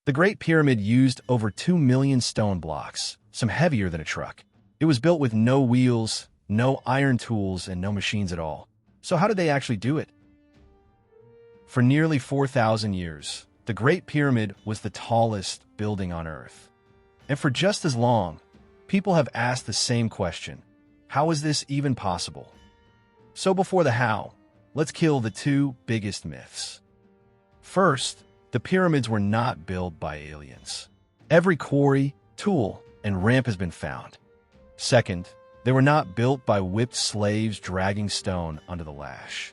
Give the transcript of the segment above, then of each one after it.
The Great Pyramid used over 2 million stone blocks, some heavier than a truck. It was built with no wheels, no iron tools, and no machines at all. So how did they actually do it? For nearly 4,000 years, the Great Pyramid was the tallest building on Earth. And for just as long, people have asked the same question: how is this even possible? So before the how, let's kill the two biggest myths. First, the pyramids were not built by aliens. Every quarry, tool, and ramp has been found. Second, they were not built by whipped slaves dragging stone under the lash.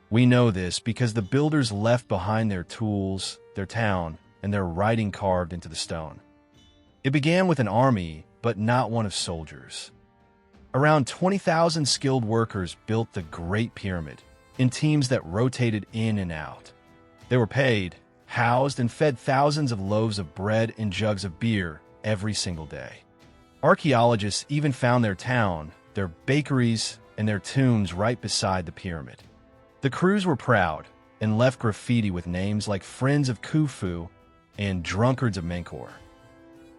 We know this because the builders left behind their tools, their town, and their writing carved into the stone. It began with an army, but not one of soldiers. Around 20,000 skilled workers built the Great Pyramid in teams that rotated in and out. They were paid, housed, and fed thousands of loaves of bread and jugs of beer every single day. Archaeologists even found their town, their bakeries, and their tombs right beside the pyramid. The crews were proud and left graffiti with names like Friends of Khufu and Drunkards of Menkaure.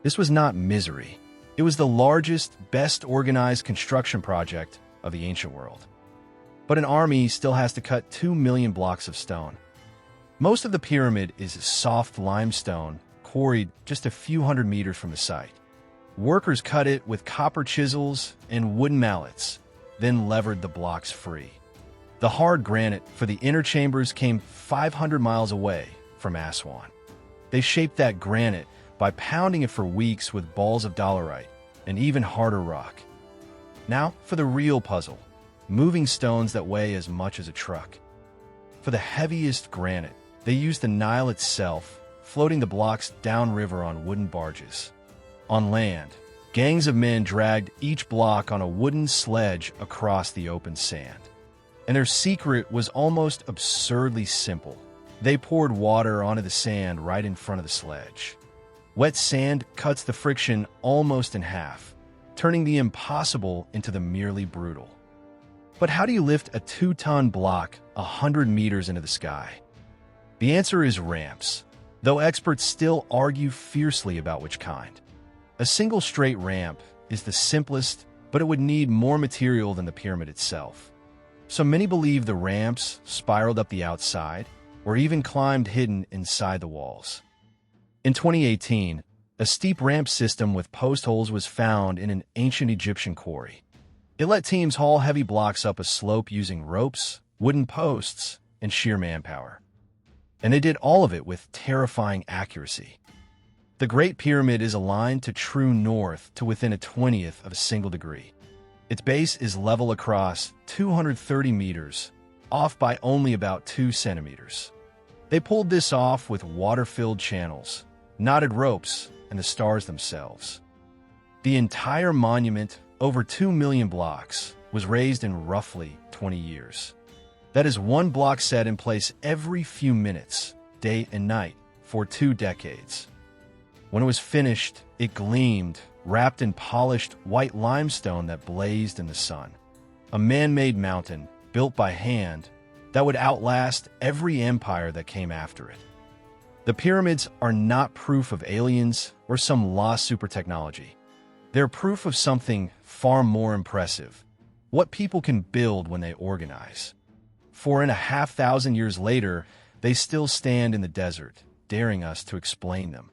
This was not misery. It was the largest, best organized construction project of the ancient world. But an army still has to cut 2 million blocks of stone. Most of the pyramid is soft limestone, quarried just a few hundred meters from the site. Workers cut it with copper chisels and wooden mallets, then levered the blocks free. The hard granite for the inner chambers came 500 miles away from Aswan. They shaped that granite by pounding it for weeks with balls of dolerite and even harder rock. Now for the real puzzle: moving stones that weigh as much as a truck. For the heaviest granite, they used the Nile itself, floating the blocks downriver on wooden barges. On land, gangs of men dragged each block on a wooden sledge across the open sand. And their secret was almost absurdly simple. They poured water onto the sand right in front of the sledge. Wet sand cuts the friction almost in half, turning the impossible into the merely brutal. But how do you lift a 2-ton block 100 meters into the sky? The answer is ramps, though experts still argue fiercely about which kind. A single straight ramp is the simplest, but it would need more material than the pyramid itself. So many believe the ramps spiraled up the outside, or even climbed hidden inside the walls. In 2018, a steep ramp system with post holes was found in an ancient Egyptian quarry. It let teams haul heavy blocks up a slope using ropes, wooden posts, and sheer manpower. And they did all of it with terrifying accuracy. The Great Pyramid is aligned to true north to within a 20th of a single degree. Its base is level across 230 meters, off by only about 2 centimeters. They pulled this off with water-filled channels, knotted ropes, and the stars themselves. The entire monument, over 2 million blocks, was raised in roughly 20 years. That is one block set in place every few minutes, day and night, for 2 decades. When it was finished, it gleamed, wrapped in polished white limestone that blazed in the sun. A man-made mountain, built by hand, that would outlast every empire that came after it. The pyramids are not proof of aliens or some lost super technology. They're proof of something far more impressive: what people can build when they organize. 4,500 years later, they still stand in the desert, daring us to explain them.